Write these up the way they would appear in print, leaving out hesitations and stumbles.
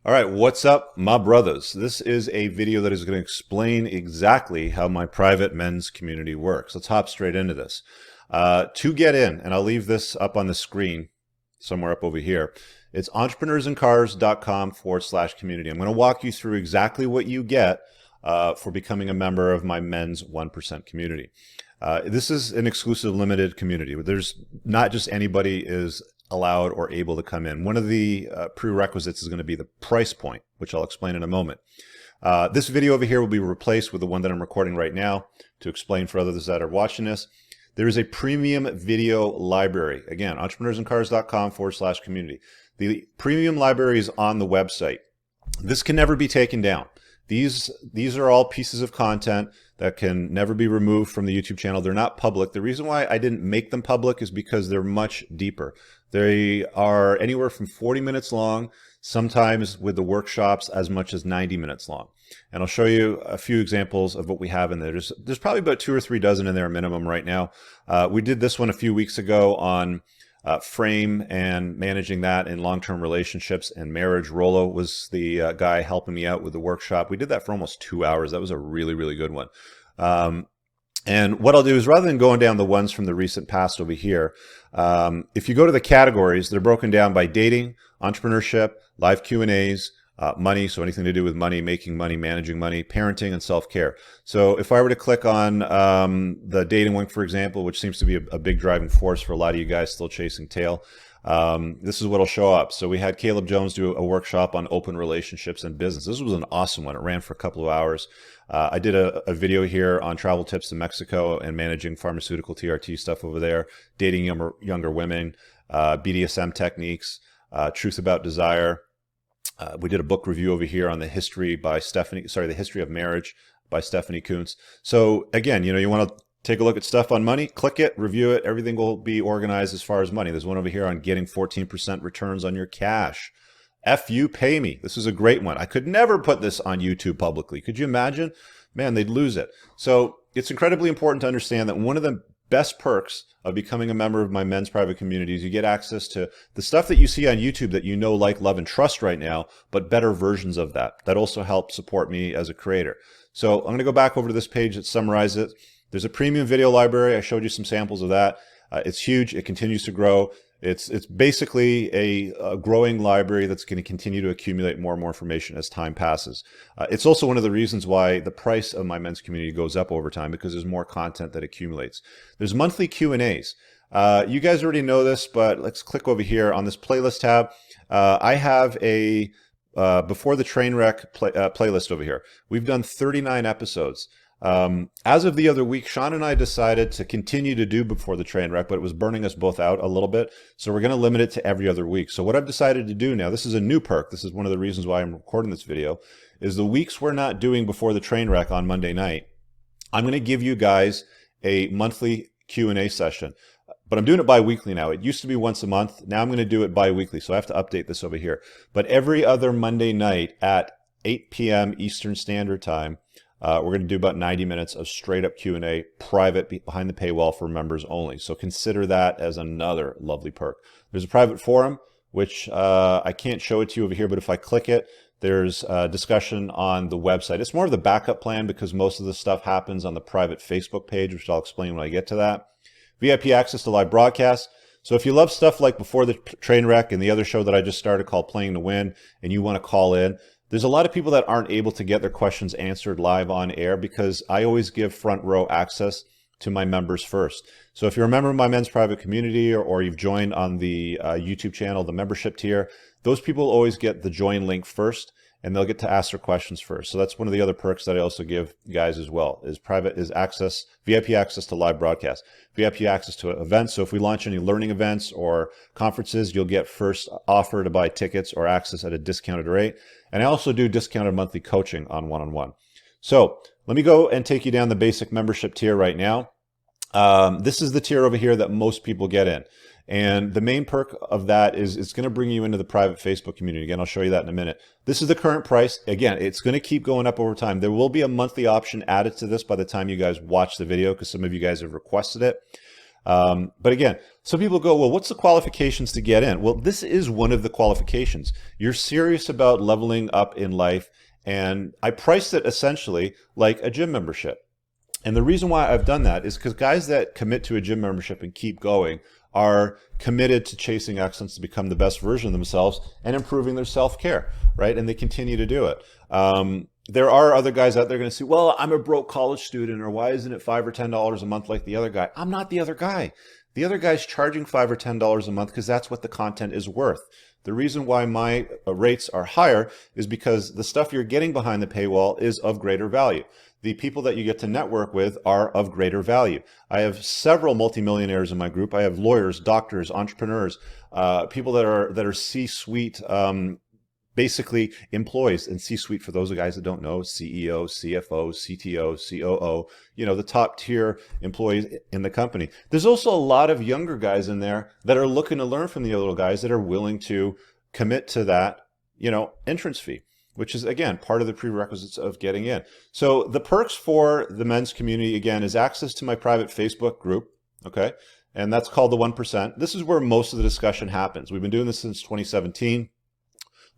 All right, what's up, my brothers? This is a video that is going to explain exactly how my private men's community works. Let's hop straight into this. To get in, and I'll leave this up on the screen somewhere up over here, it's entrepreneursandcars.com/community. I'm going to walk you through exactly what you get for becoming a member of my men's 1% community. This is an exclusive limited community. There's not just anybody is allowed or able to come in. One of the prerequisites is going to be the price point, which I'll explain in a moment. This video over here will be replaced with the one that I'm recording right now to explain for others that are watching this. There is a premium video library. Again, entrepreneursandcars.com/community. The premium library is on the website. This can never be taken down. These are all pieces of content that can never be removed from the YouTube channel. They're not public. The reason why I didn't make them public is because they're much deeper. They are anywhere from 40 minutes long, sometimes with the workshops as much as 90 minutes long. And I'll show you a few examples of what we have in there. There's probably about 2 or 3 dozen in there minimum right now. We did this one a few weeks ago on frame and managing that in long-term relationships and marriage. Rolo was the guy helping me out with the workshop. We did that for almost 2 hours. That was a really, really good one. And what I'll do is, rather than going down the ones from the recent past over here, if you go to the categories, they're broken down by dating, entrepreneurship, live Q&As, money, so anything to do with money, making money, managing money, parenting, and self-care. So if I were to click on the dating one, for example, which seems to be a big driving force for a lot of you guys still chasing tail, this is what will show up. So we had Caleb Jones do a workshop on open relationships and business. This was an awesome one. It ran for a couple of hours. I did a video here on travel tips to Mexico and managing pharmaceutical TRT stuff over there, dating younger women, BDSM techniques, truth about desire. We did a book review over here on the history of marriage by Stephanie Kuntz. So again, you want to take a look at stuff on money, click it, review it. Everything will be organized as far as money. There's one over here on getting 14% returns on your cash. F you, pay me. This is a great one. I could never put this on YouTube publicly. Could you imagine? Man, they'd lose it. So it's incredibly important to understand that one of the best perks of becoming a member of my men's private community is you get access to the stuff that you see on YouTube that you know, like, love, and trust right now, but better versions of that. That also help support me as a creator. So I'm going to go back over to this page that summarizes it. There's a premium video library. I showed you some samples of that. It's huge. It continues to grow. It's basically a growing library that's going to continue to accumulate more and more information as time passes. It's also one of the reasons why the price of my men's community goes up over time, because there's more content that accumulates. There's monthly Q&As. You guys already know this, but let's click over here on this playlist tab. I have a Before the Train Wreck playlist over here. We've done 39 episodes. As of the other week, Sean and I decided to continue to do Before the Train Wreck, but it was burning us both out a little bit. So we're going to limit it to every other week. So what I've decided to do now, this is a new perk. This is one of the reasons why I'm recording this video, is the weeks we're not doing Before the Train Wreck on Monday night, I'm going to give you guys a monthly Q&A session. But I'm doing it bi-weekly now. It used to be once a month. Now I'm going to do it bi-weekly. So I have to update this over here. But every other Monday night at 8 p.m. Eastern Standard Time, we're going to do about 90 minutes of straight up Q&A, private, behind the paywall for members only. So consider that as another lovely perk. There's a private forum, which I can't show it to you over here, but if I click it, there's a discussion on the website. It's more of the backup plan because most of the stuff happens on the private Facebook page, which I'll explain when I get to that. VIP access to live broadcasts. So if you love stuff like Before the Train Wreck and the other show that I just started called Playing to Win, and you want to call in, there's a lot of people that aren't able to get their questions answered live on air because I always give front row access to my members first. So if you're a member of my men's private community or you've joined on the YouTube channel, the membership tier, those people always get the join link first, and they'll get to ask their questions first. So that's one of the other perks that I also give guys as well, is VIP access to live broadcasts, VIP access to events. So if we launch any learning events or conferences, you'll get first offer to buy tickets or access at a discounted rate. And I also do discounted monthly coaching on one-on-one. So let me go and take you down the basic membership tier right now. This is the tier over here that most people get in. And the main perk of that is it's going to bring you into the private Facebook community. Again, I'll show you that in a minute. This is the current price. Again, it's going to keep going up over time. There will be a monthly option added to this by the time you guys watch the video because some of you guys have requested it. But again, some people go, well, what's the qualifications to get in? Well, this is one of the qualifications. You're serious about leveling up in life, and I priced it essentially like a gym membership. And the reason why I've done that is because guys that commit to a gym membership and keep going are committed to chasing excellence to become the best version of themselves and improving their self-care, right? And they continue to do it. There are other guys out there going to say, well, I'm a broke college student, or why isn't it $5 or $10 a month like the other guy? I'm not the other guy. The other guy's charging $5 or $10 a month because that's what the content is worth. The reason why my rates are higher is because the stuff you're getting behind the paywall is of greater value. The people that you get to network with are of greater value. I have several multimillionaires in my group. I have lawyers, doctors, entrepreneurs, people that are C-suite, basically employees. And C-suite, for those guys that don't know, CEO, CFO, CTO, COO, the top tier employees in the company. There's also a lot of younger guys in there that are looking to learn from the older guys that are willing to commit to that, entrance fee, which is, again, part of the prerequisites of getting in. So the perks for the men's community, again, is access to my private Facebook group, okay? And that's called the 1%. This is where most of the discussion happens. We've been doing this since 2017.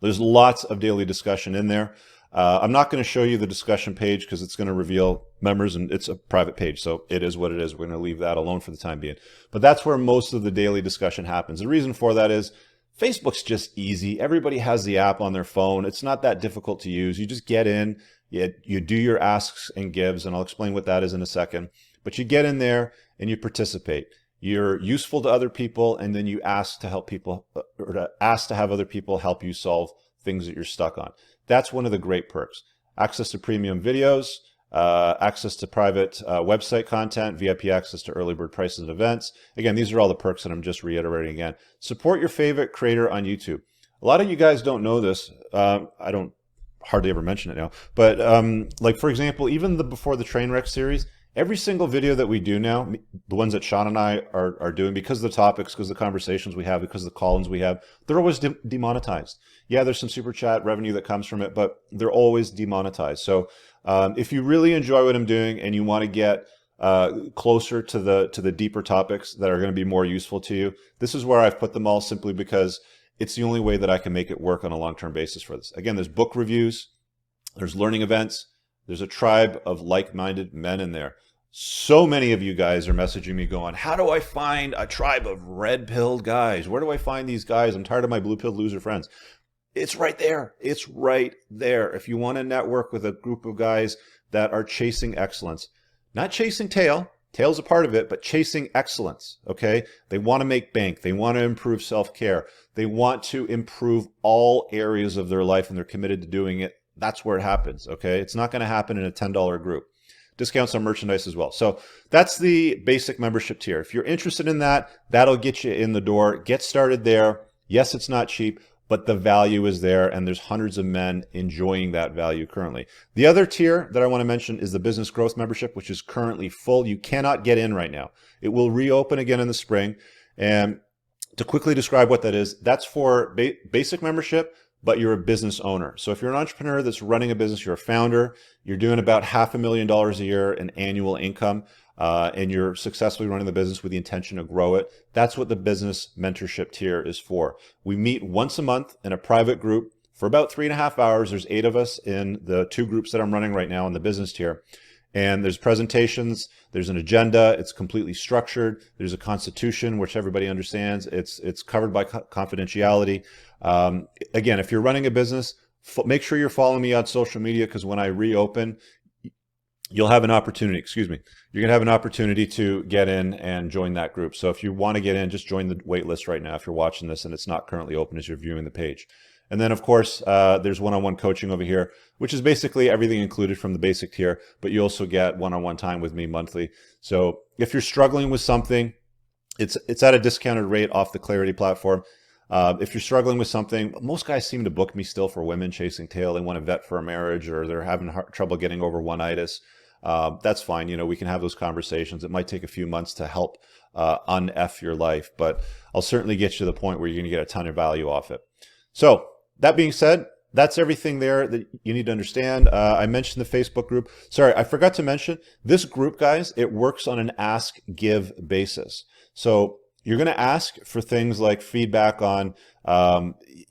There's lots of daily discussion in there. I'm not going to show you the discussion page because it's going to reveal members, and it's a private page, so it is what it is. We're going to leave that alone for the time being. But that's where most of the daily discussion happens. The reason for that is Facebook's just easy. Everybody has the app on their phone. It's not that difficult to use. You just get in, you do your asks and gives, and I'll explain what that is in a second. But you get in there and you participate. You're useful to other people, and then you ask to help people, or to ask to have other people help you solve things that you're stuck on. That's one of the great perks. Access to premium videos, access to private website content, VIP access to early bird prices and events. Again, these are all the perks that I'm just reiterating again. Support your favorite creator on YouTube. A lot of you guys don't know this. I don't hardly ever mention it now. But like, for example, even the Before the Trainwreck series, every single video that we do now, the ones that Sean and I are doing, because of the topics, because of the conversations we have, because of the call-ins we have, they're always demonetized. Yeah, there's some super chat revenue that comes from it, but they're always demonetized. So if you really enjoy what I'm doing and you want to get closer to the deeper topics that are going to be more useful to you, this is where I've put them all, simply because it's the only way that I can make it work on a long-term basis for this. Again, there's book reviews, there's learning events, there's a tribe of like-minded men in there. So many of you guys are messaging me going, how do I find a tribe of red-pilled guys? Where do I find these guys? I'm tired of my blue-pilled loser friends. It's right there. It's right there. If you want to network with a group of guys that are chasing excellence, not chasing tail, tail's a part of it, but chasing excellence, okay? They want to make bank. They want to improve self-care. They want to improve all areas of their life, and they're committed to doing it. That's where it happens, okay? It's not going to happen in a $10 group. Discounts on merchandise as well. So that's the basic membership tier. If you're interested in that, that'll get you in the door. Get started there. Yes, it's not cheap, but the value is there, and there's hundreds of men enjoying that value currently. The other tier that I want to mention is the business growth membership, which is currently full. You cannot get in right now. It will reopen again in the spring. And to quickly describe what that is, that's for basic membership, but you're a business owner. So if you're an entrepreneur that's running a business, you're a founder, you're doing about $500,000 a year in annual income, and you're successfully running the business with the intention to grow it, that's what the business mentorship tier is for. We meet once a month in a private group for about 3.5 hours. There's 8 of us in the 2 groups that I'm running right now in the business tier. And there's presentations, there's an agenda, it's completely structured, there's a constitution, which everybody understands, it's covered by confidentiality. Again, if you're running a business, make sure you're following me on social media, because when I reopen, you'll have an opportunity, you're going to have an opportunity to get in and join that group. So if you want to get in, just join the wait list right now if you're watching this and it's not currently open as you're viewing the page. And then, of course, there's one-on-one coaching over here, which is basically everything included from the basic tier, but you also get one-on-one time with me monthly. So if you're struggling with something, it's at a discounted rate off the Clarity platform. If you're struggling with something, most guys seem to book me still for women chasing tail. They want to vet for a marriage, or they're having trouble getting over one-itis. That's fine. We can have those conversations. It might take a few months to help un-F your life, but I'll certainly get you to the point where you're going to get a ton of value off it. So that being said, that's everything there that you need to understand. I mentioned the Facebook group. Sorry, I forgot to mention this group, guys. It works on an ask-give basis. So you're going to ask for things like feedback on,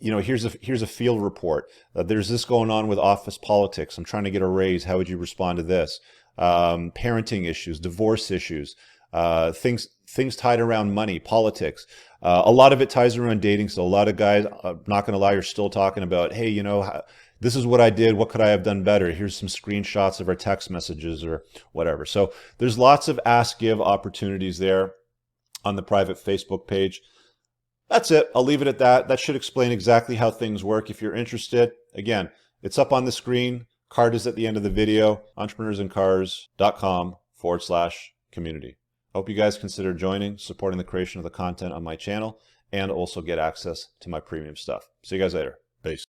here's a field report. There's this going on with office politics. I'm trying to get a raise. How would you respond to this? Parenting issues, divorce issues, things tied around money, politics. A lot of it ties around dating. So a lot of guys, not going to lie, are still talking about, hey, this is what I did. What could I have done better? Here's some screenshots of our text messages or whatever. So there's lots of ask give opportunities there on the private Facebook page. That's it. I'll leave it at that. That should explain exactly how things work. If you're interested, again, it's up on the screen. Card is at the end of the video, entrepreneursincars.com/community. I hope you guys consider joining, supporting the creation of the content on my channel, and also get access to my premium stuff. See you guys later. Peace.